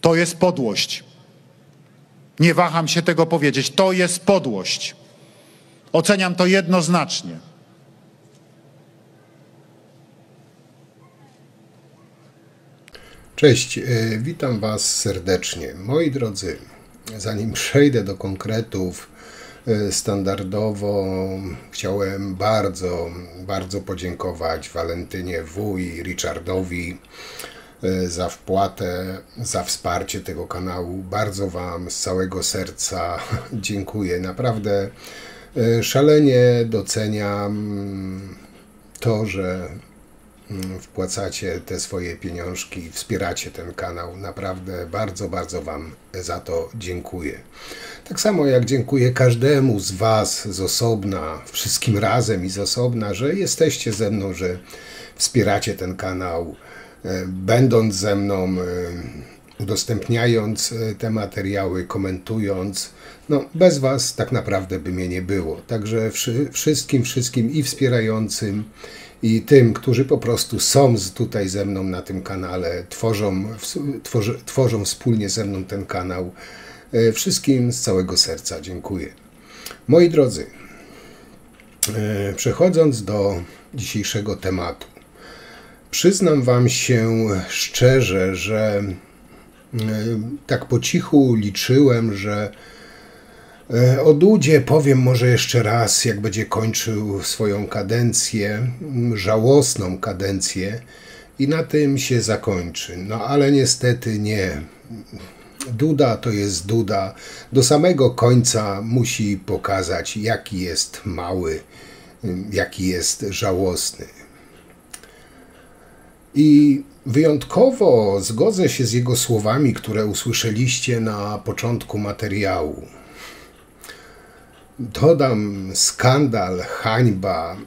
To jest podłość. Nie waham się tego powiedzieć. To jest podłość. Oceniam to jednoznacznie. Cześć, witam Was serdecznie. Moi drodzy, zanim przejdę do konkretów, standardowo chciałem bardzo podziękować Walentynie W. i Richardowi za wpłatę, za wsparcie tego kanału. Bardzo Wam z całego serca dziękuję. Naprawdę szalenie doceniam to, że wpłacacie te swoje pieniążki, wspieracie ten kanał. Naprawdę bardzo Wam za to dziękuję. Tak samo jak dziękuję każdemu z Was z osobna, wszystkim razem i z osobna, że jesteście ze mną, że wspieracie ten kanał, będąc ze mną, udostępniając te materiały, komentując. No, bez Was tak naprawdę by mnie nie było. Także wszystkim i wspierającym, i tym, którzy po prostu są tutaj ze mną na tym kanale, tworzą wspólnie ze mną ten kanał. Wszystkim z całego serca dziękuję. Moi drodzy, przechodząc do dzisiejszego tematu, przyznam Wam się szczerze, że tak po cichu liczyłem, że o Dudzie powiem może jeszcze raz, jak będzie kończył swoją kadencję, żałosną kadencję, i na tym się zakończy. No ale niestety nie. Duda to jest Duda. Do samego końca musi pokazać, jaki jest mały, jaki jest żałosny. I wyjątkowo zgodzę się z jego słowami, które usłyszeliście na początku materiału. Dodam, skandal, hańba,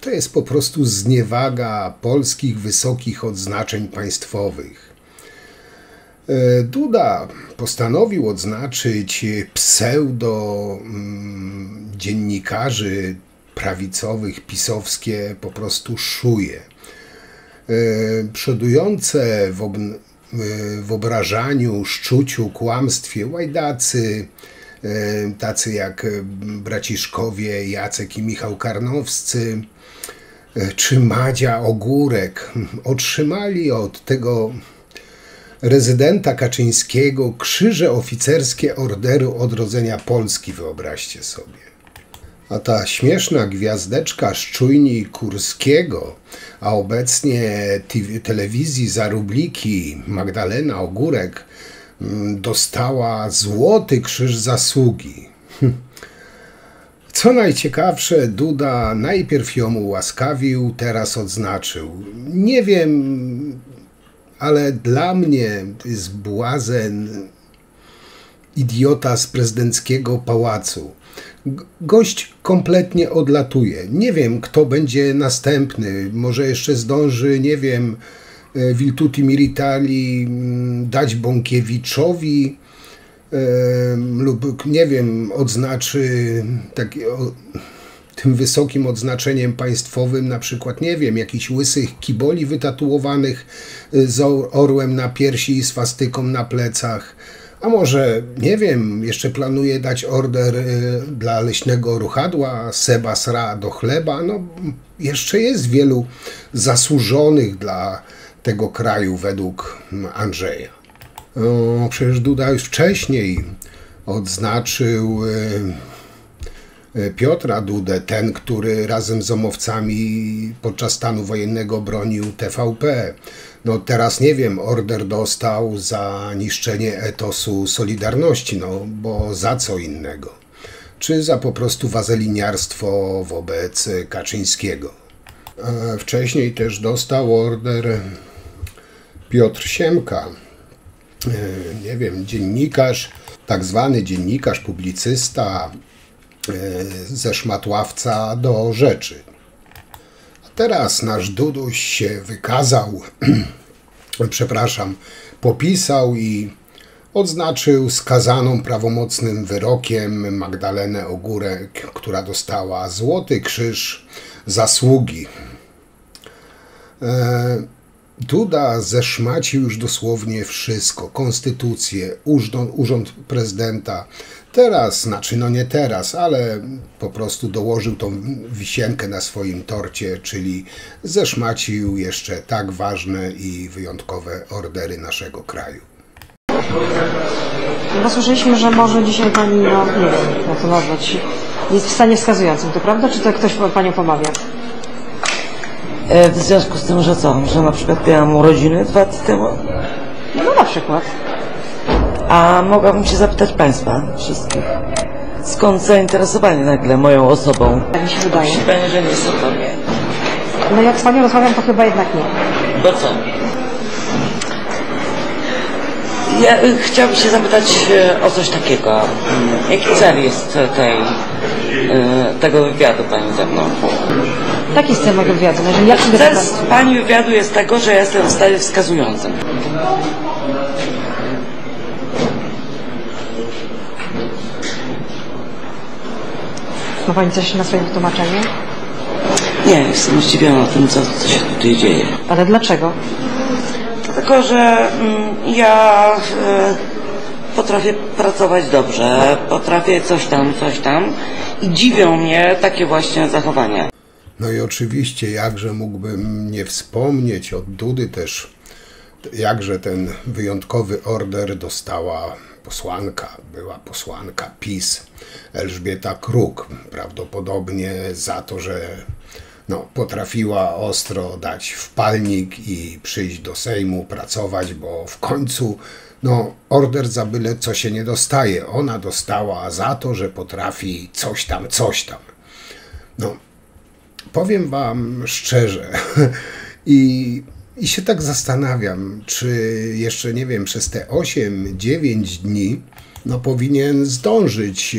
to jest po prostu zniewaga polskich wysokich odznaczeń państwowych. Duda postanowił odznaczyć dziennikarzy prawicowych, pisowskie po prostu szuje. Przodujące w obrażaniu, szczuciu, kłamstwie łajdacy, tacy jak braciszkowie Jacek i Michał Karnowscy, czy Madzia Ogórek, otrzymali od tego rezydenta Kaczyńskiego krzyże oficerskie Orderu Odrodzenia Polski, wyobraźcie sobie. A ta śmieszna gwiazdeczka Szczujni Kurskiego, a obecnie telewizji za rubliki, Magdalena Ogórek, dostała Złoty Krzyż Zasługi. Co najciekawsze, Duda najpierw ją ułaskawił, teraz odznaczył. Nie wiem, ale dla mnie to jest błazen, idiota z prezydenckiego pałacu. Gość kompletnie odlatuje. Nie wiem, kto będzie następny. Może jeszcze zdąży, nie wiem, Virtuti Militari dać Bąkiewiczowi lub, nie wiem, odznaczy tym wysokim odznaczeniem państwowym na przykład, nie wiem, jakichś łysych kiboli wytatuowanych z orłem na piersi i swastyką na plecach. A może, nie wiem, jeszcze planuje dać order dla leśnego ruchadła, Seba sra do chleba. No, jeszcze jest wielu zasłużonych dla tego kraju według Andrzeja. No, przecież Duda już wcześniej odznaczył Piotra Dudę, ten, który razem z omowcami podczas stanu wojennego bronił TVP. No teraz nie wiem, order dostał za niszczenie etosu Solidarności, no bo za co innego? Czy za po prostu wazeliniarstwo wobec Kaczyńskiego? Wcześniej też dostał order Piotr Siemka, nie wiem, dziennikarz, tak zwany dziennikarz, publicysta, ze szmatławca do rzeczy. A teraz nasz Duduś się wykazał, popisał i odznaczył skazaną prawomocnym wyrokiem Magdalenę Ogórek, która dostała Złoty Krzyż Zasługi. Duda zeszmacił już dosłownie wszystko. Konstytucję, urząd prezydenta. Teraz, znaczy no nie teraz, ale po prostu dołożył tą wisienkę na swoim torcie, czyli zeszmacił jeszcze tak ważne i wyjątkowe ordery naszego kraju. Bo słyszeliśmy, że może dzisiaj pani, no nie wiem, jak to nazwać, jest w stanie wskazującym, to prawda? Czy to ktoś panią pomawia? W związku z tym, że co? Że na przykład miałam urodziny 2 lata temu? No na przykład. A mogłabym się zapytać państwa wszystkich, skąd zainteresowanie nagle moją osobą? Tak mi się wydaje. Myśli pani, że nie są to mnie. No jak z panią rozmawiam, to chyba jednak nie. Bo co? Ja chciałabym się zapytać o coś takiego. Jaki cel jest tego wywiadu pani ze mną? Taki jest cel mojego wywiadu. No, jeżeli ja przyjdę Cel do pani... pani wywiadu jest tego, że ja jestem w stanie wskazującym. Ma pani coś na swoje wytłumaczenie? Nie, jestem zdziwiona tym, co się tutaj dzieje. Ale dlaczego? Dlatego, że ja potrafię pracować dobrze, potrafię coś tam i dziwią mnie takie właśnie zachowania. No i oczywiście, jakże mógłbym nie wspomnieć od Dudy też, jakże ten wyjątkowy order dostała była posłanka PiS, Elżbieta Kruk, prawdopodobnie za to, że potrafiła ostro dać wpalnik i przyjść do Sejmu, pracować, bo w końcu order za byle co się nie dostaje. Ona dostała za to, że potrafi coś tam. Powiem wam szczerze i się tak zastanawiam, czy jeszcze, nie wiem, przez te 8-9 dni powinien zdążyć,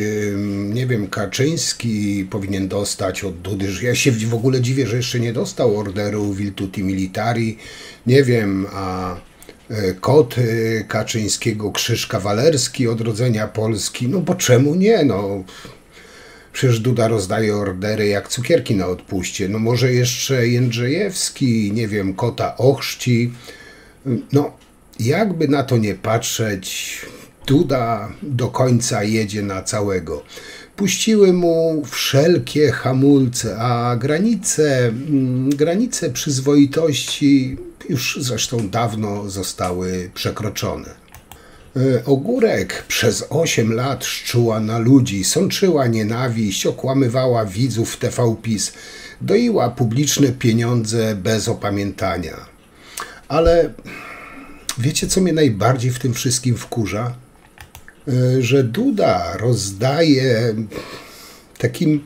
nie wiem, Kaczyński powinien dostać od Dudy. Ja się w ogóle dziwię, że jeszcze nie dostał orderu Virtuti Militari, nie wiem, a kot Kaczyńskiego, Krzyż Kawalerski Odrodzenia Polski, bo czemu nie, Przecież Duda rozdaje ordery jak cukierki na odpuście. Może jeszcze Jędrzejewski, nie wiem, kota ochrzci. Jakby na to nie patrzeć, Duda do końca jedzie na całego. Puściły mu wszelkie hamulce, a granice przyzwoitości już zresztą dawno zostały przekroczone. Ogórek przez 8 lat szczuła na ludzi, sączyła nienawiść, okłamywała widzów TVPiS, doiła publiczne pieniądze bez opamiętania. Ale wiecie, co mnie najbardziej w tym wszystkim wkurza? Że Duda rozdaje takim,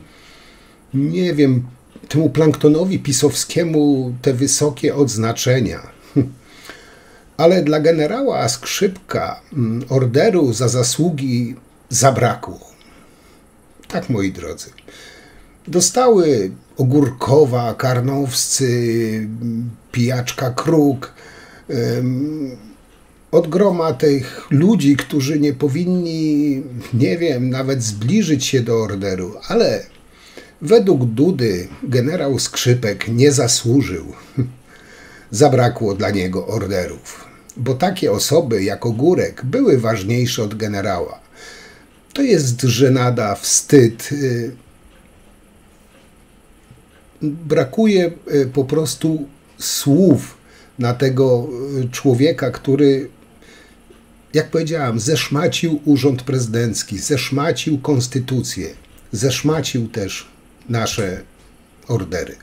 nie wiem, temu planktonowi pisowskiemu te wysokie odznaczenia. Ale dla generała Skrzypka orderu za zasługi zabrakło. Tak, moi drodzy. Dostały Ogórkowa, Karnowscy, pijaczka Kruk, od groma tych ludzi, którzy nie powinni, nie wiem, nawet zbliżyć się do orderu, ale według Dudy generał Skrzypek nie zasłużył. Zabrakło dla niego orderów, bo takie osoby jak Ogórek były ważniejsze od generała. To jest żenada, wstyd. Brakuje po prostu słów na tego człowieka, który, jak powiedziałem, zeszmacił urząd prezydencki, zeszmacił konstytucję, zeszmacił też nasze ordery.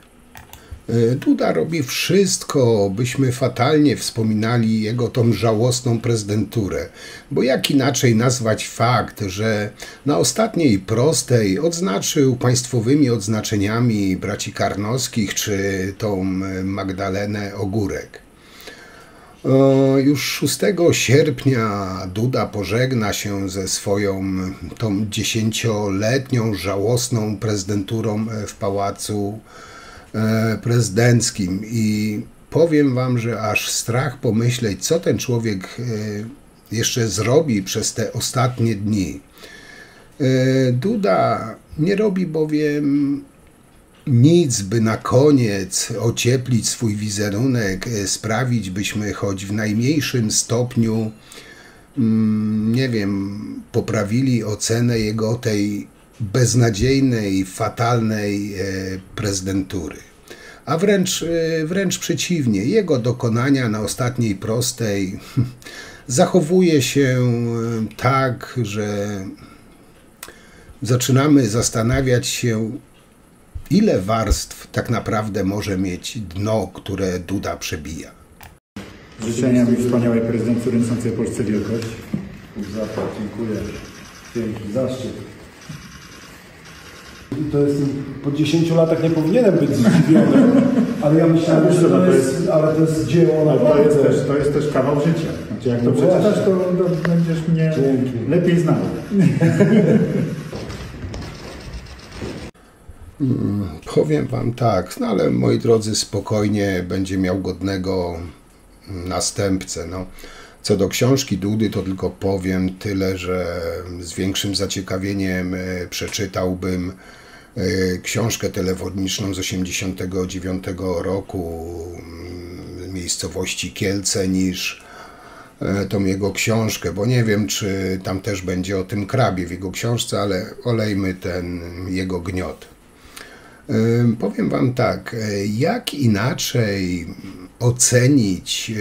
Duda robi wszystko, byśmy fatalnie wspominali jego tą żałosną prezydenturę, bo jak inaczej nazwać fakt, że na ostatniej prostej odznaczył państwowymi odznaczeniami braci Karnowskich czy tą Magdalenę Ogórek. Już 6 sierpnia Duda pożegna się ze swoją tą 10-letnią żałosną prezydenturą w Pałacu Prezydenckim i powiem wam, że aż strach pomyśleć, co ten człowiek jeszcze zrobi przez te ostatnie dni. Duda nie robi bowiem nic, by na koniec ocieplić swój wizerunek, sprawić, byśmy choć w najmniejszym stopniu, nie wiem, poprawili ocenę jego tej beznadziejnej, fatalnej prezydentury. A wręcz przeciwnie, jego dokonania na ostatniej prostej zachowuje się tak, że zaczynamy zastanawiać się, ile warstw tak naprawdę może mieć dno, które Duda przebija. Życzenia mi wspaniałej prezydentury niosącej Polsce wielkość. Zapłat, dziękuję. Piękny zaszczyt. To jest, po 10 latach nie powinienem być zdziwiony, ale ja myślałem, że to jest dzieło naprawdę. To jest też kawał życia. Znaczy, jak to przeczytasz, to będziesz mnie lepiej znał. Powiem wam tak, no ale moi drodzy, spokojnie będzie miał godnego następcę. No. Co do książki Dudy, to tylko powiem tyle, że z większym zaciekawieniem przeczytałbym książkę telefoniczną z 1989 roku miejscowości Kielce niż tą jego książkę, bo nie wiem, czy tam też będzie o tym krabie w jego książce, ale olejmy ten jego gniot. Powiem wam tak, jak inaczej ocenić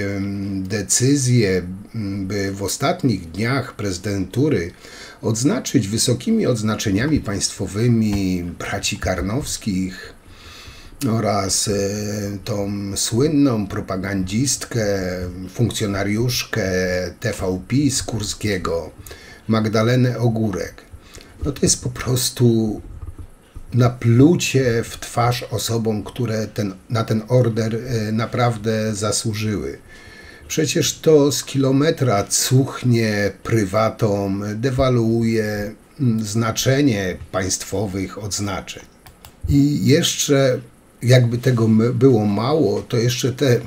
decyzję, by w ostatnich dniach prezydentury odznaczyć wysokimi odznaczeniami państwowymi braci Karnowskich oraz tą słynną propagandzistkę, funkcjonariuszkę TVP Kurskiego, Magdalenę Ogórek. No to jest po prostu naplucie w twarz osobom, które na ten order naprawdę zasłużyły. Przecież to z kilometra cuchnie prywatom, dewaluuje znaczenie państwowych odznaczeń. I jeszcze, jakby tego było mało, to jeszcze te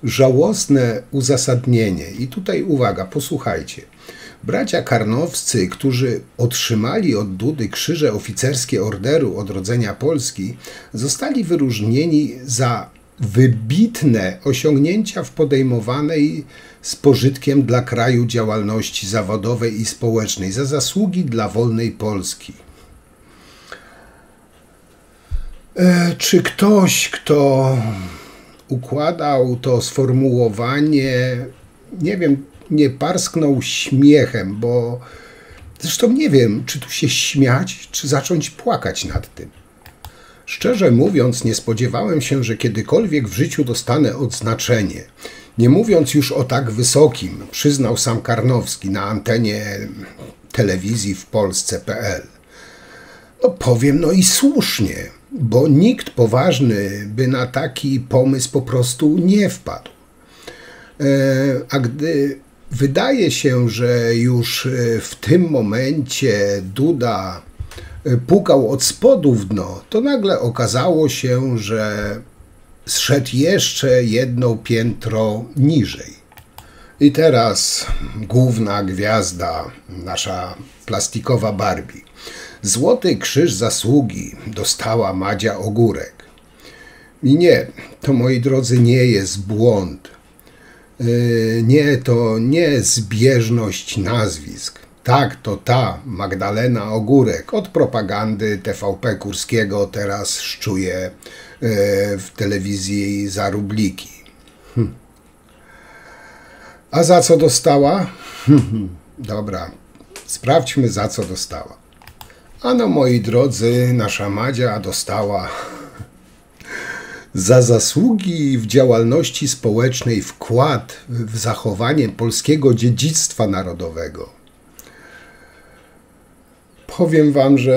żałosne uzasadnienie. I tutaj uwaga, posłuchajcie. Bracia Karnowscy, którzy otrzymali od Dudy krzyże oficerskie Orderu Odrodzenia Polski, zostali wyróżnieni za wybitne osiągnięcia w podejmowanej z pożytkiem dla kraju działalności zawodowej i społecznej, za zasługi dla wolnej Polski. Czy ktoś, kto układał to sformułowanie, nie wiem, nie parsknął śmiechem, bo zresztą nie wiem, czy tu się śmiać, czy zacząć płakać nad tym. Szczerze mówiąc, nie spodziewałem się, że kiedykolwiek w życiu dostanę odznaczenie. Nie mówiąc już o tak wysokim, przyznał sam Karnowski na antenie telewizji w Polsce.pl. No powiem, no i słusznie, bo nikt poważny by na taki pomysł po prostu nie wpadł. A gdy wydaje się, że już w tym momencie Duda pukał od spodu w dno, to nagle okazało się, że zszedł jeszcze jedno piętro niżej. I teraz główna gwiazda, nasza plastikowa Barbie. Złoty Krzyż Zasługi dostała Madzia Ogórek. I nie, to moi drodzy nie jest błąd. Nie, to nie zbieżność nazwisk. Tak, to ta Magdalena Ogórek od propagandy TVP Kurskiego teraz szczuje w telewizji za rubliki. A za co dostała? Dobra, sprawdźmy, za co dostała. Ano, moi drodzy, nasza Madzia dostała za zasługi w działalności społecznej wkład w zachowanie polskiego dziedzictwa narodowego. Powiem wam, że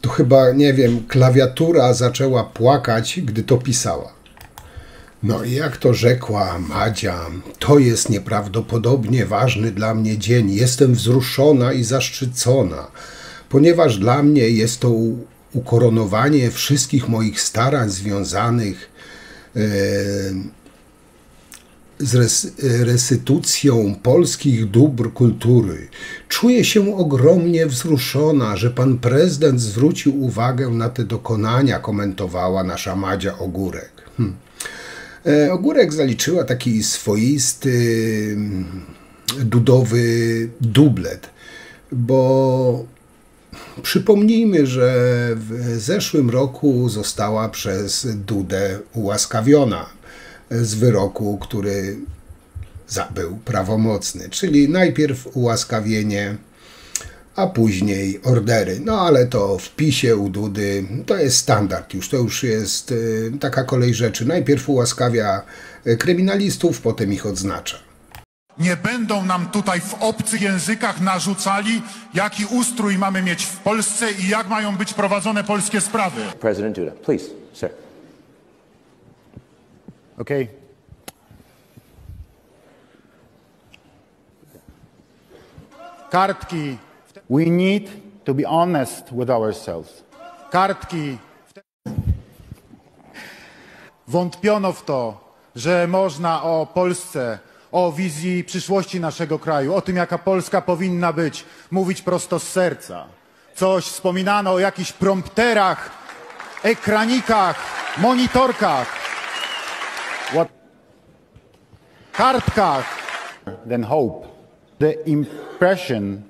to chyba, nie wiem, klawiatura zaczęła płakać, gdy to pisała. No i jak to rzekła Madzia, to jest nieprawdopodobnie ważny dla mnie dzień. Jestem wzruszona i zaszczycona, ponieważ dla mnie jest to ukoronowanie wszystkich moich starań związanych restytucją polskich dóbr kultury. Czuję się ogromnie wzruszona, że pan prezydent zwrócił uwagę na te dokonania, komentowała nasza Madzia Ogórek. Ogórek zaliczyła taki swoisty dudowy dublet, bo przypomnijmy, że w zeszłym roku została przez Dudę ułaskawiona z wyroku, który był prawomocny, czyli najpierw ułaskawienie, a później ordery. No ale to w PiS-ie u Dudy to jest standard już, to już jest taka kolej rzeczy. Najpierw ułaskawia kryminalistów, potem ich odznacza. Nie będą nam tutaj w obcych językach narzucali, jaki ustrój mamy mieć w Polsce i jak mają być prowadzone polskie sprawy. President Duda, please, sir. Okay. Kartki. We need to be honest with ourselves. Kartki. Wątpiono w to, że można o Polsce, o wizji przyszłości naszego kraju, o tym, jaka Polska powinna być, mówić prosto z serca. Coś wspominano o jakichś prompterach, ekranikach, monitorkach, kartkach. Then hope. The impression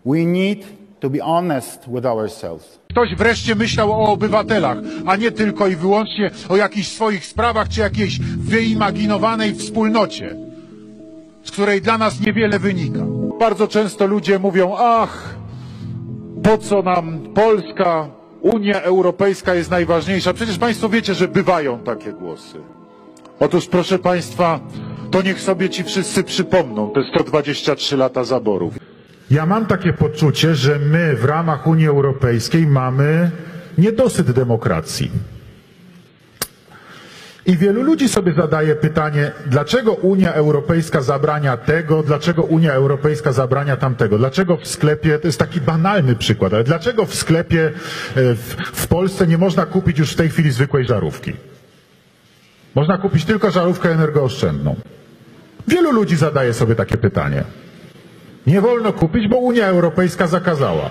we need to be honest with ourselves. Ktoś wreszcie myślał o obywatelach, a nie tylko i wyłącznie o jakichś swoich sprawach czy jakiejś wyimaginowanej wspólnocie, z której dla nas niewiele wynika. Bardzo często ludzie mówią, ach, po co nam Polska, Unia Europejska jest najważniejsza. Przecież Państwo wiecie, że bywają takie głosy. Otóż proszę Państwa, to niech sobie ci wszyscy przypomną te 123 lata zaborów. Ja mam takie poczucie, że my w ramach Unii Europejskiej mamy niedosyt demokracji. I wielu ludzi sobie zadaje pytanie, dlaczego Unia Europejska zabrania tego, dlaczego Unia Europejska zabrania tamtego, dlaczego w sklepie, to jest taki banalny przykład, ale dlaczego w sklepie w Polsce nie można kupić już w tej chwili zwykłej żarówki? Można kupić tylko żarówkę energooszczędną. Wielu ludzi zadaje sobie takie pytanie. Nie wolno kupić, bo Unia Europejska zakazała.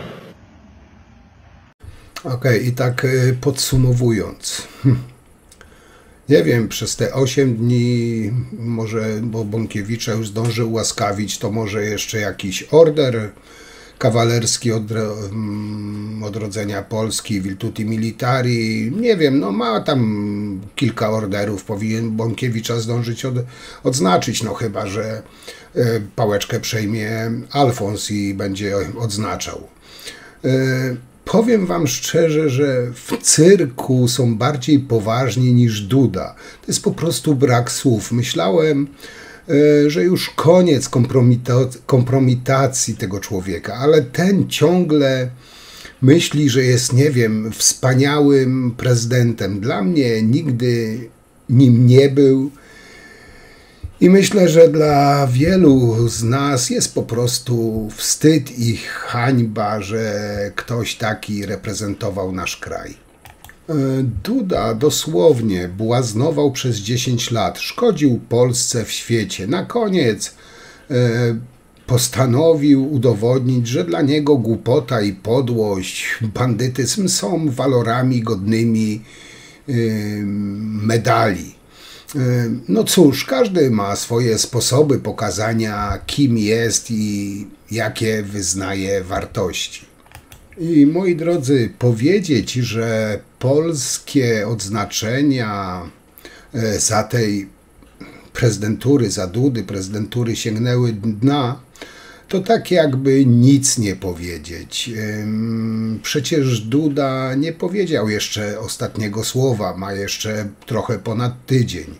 Okej, i tak podsumowując. Nie wiem, przez te 8 dni może, bo Bąkiewicza już zdąży ułaskawić, to może jeszcze jakiś order kawalerski odrodzenia Polski, Virtuti Militari, nie wiem, no ma tam kilka orderów, powinien Bąkiewicza zdążyć odznaczyć, no chyba, że pałeczkę przejmie Alfons i będzie odznaczał. Powiem wam szczerze, że w cyrku są bardziej poważni niż Duda. To jest po prostu brak słów. Myślałem, że już koniec kompromitacji tego człowieka, ale ten ciągle myśli, że jest, nie wiem, wspaniałym prezydentem. Dla mnie nigdy nim nie był i myślę, że dla wielu z nas jest po prostu wstyd i hańba, że ktoś taki reprezentował nasz kraj. Duda dosłownie błaznował przez 10 lat, szkodził Polsce w świecie. Na koniec postanowił udowodnić, że dla niego głupota i podłość, bandytyzm są walorami godnymi medali. No cóż, każdy ma swoje sposoby pokazania, kim jest i jakie wyznaje wartości. I moi drodzy, powiedzieć, że polskie odznaczenia za tej prezydentury, za Dudy prezydentury sięgnęły dna, to tak jakby nic nie powiedzieć. Przecież Duda nie powiedział jeszcze ostatniego słowa, ma jeszcze trochę ponad tydzień.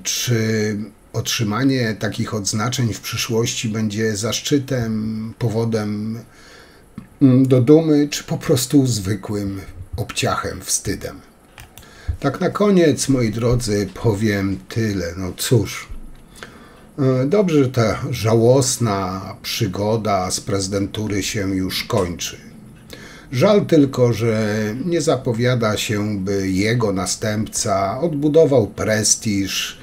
Czy otrzymanie takich odznaczeń w przyszłości będzie zaszczytem, powodem do dumy, czy po prostu zwykłym obciachem, wstydem? Tak na koniec, moi drodzy, powiem tyle. No cóż, dobrze, że ta żałosna przygoda z prezydentury się już kończy. Żal tylko, że nie zapowiada się, by jego następca odbudował prestiż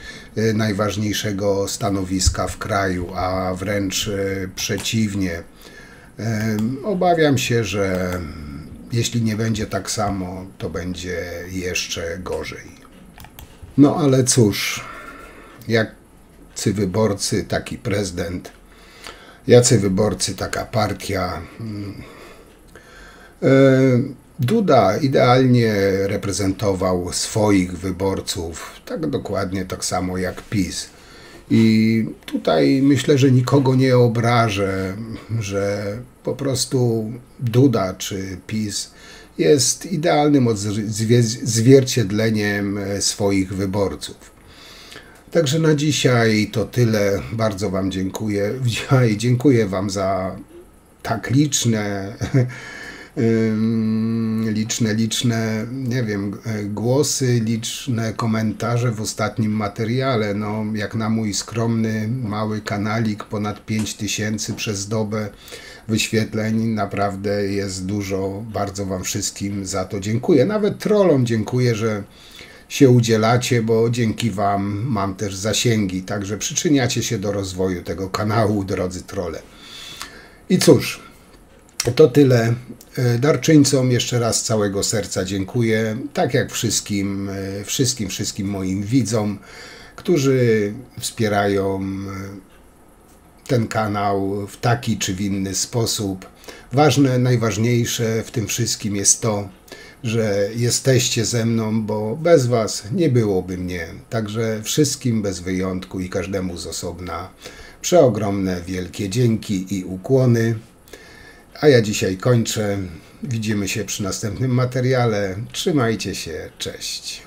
najważniejszego stanowiska w kraju, a wręcz przeciwnie. Obawiam się, że jeśli nie będzie tak samo, to będzie jeszcze gorzej. No ale cóż, jacy wyborcy, taki prezydent, jacy wyborcy, taka partia. Duda idealnie reprezentował swoich wyborców, tak dokładnie tak samo jak PiS. I tutaj myślę, że nikogo nie obrażę, że po prostu Duda czy PiS jest idealnym odzwierciedleniem swoich wyborców. Także na dzisiaj to tyle. Bardzo Wam dziękuję. Dziękuję Wam za tak liczne, nie wiem, głosy, liczne komentarze w ostatnim materiale. No, jak na mój skromny, mały kanalik, ponad 5000 przez dobę wyświetleń, naprawdę jest dużo. Bardzo Wam wszystkim za to dziękuję. Nawet trollom dziękuję, że się udzielacie, bo dzięki Wam mam też zasięgi, także przyczyniacie się do rozwoju tego kanału, drodzy trolle. I cóż, to tyle. Darczyńcom jeszcze raz z całego serca dziękuję, tak jak wszystkim moim widzom, którzy wspierają ten kanał w taki czy w inny sposób. Ważne, najważniejsze w tym wszystkim jest to, że jesteście ze mną, bo bez Was nie byłoby mnie. Także wszystkim bez wyjątku i każdemu z osobna przeogromne, wielkie dzięki i ukłony. A ja dzisiaj kończę. Widzimy się przy następnym materiale. Trzymajcie się. Cześć.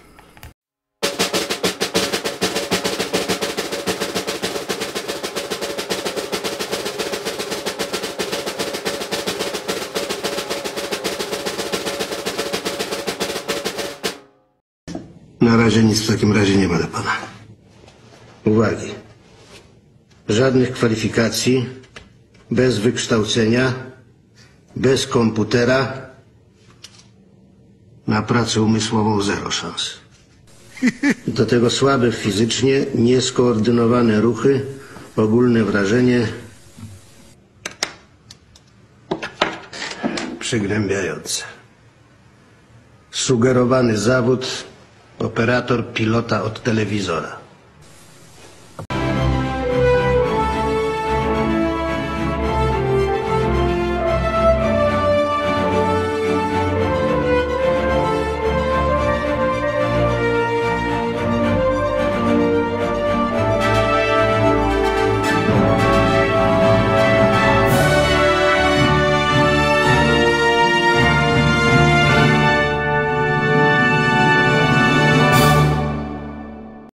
Na razie nic w takim razie nie ma dla pana. Uwagi. Żadnych kwalifikacji, bez wykształcenia, bez komputera, na pracę umysłową 0 szans. Do tego słabe fizycznie, nieskoordynowane ruchy, ogólne wrażenie przygnębiające. Sugerowany zawód operator pilota od telewizora.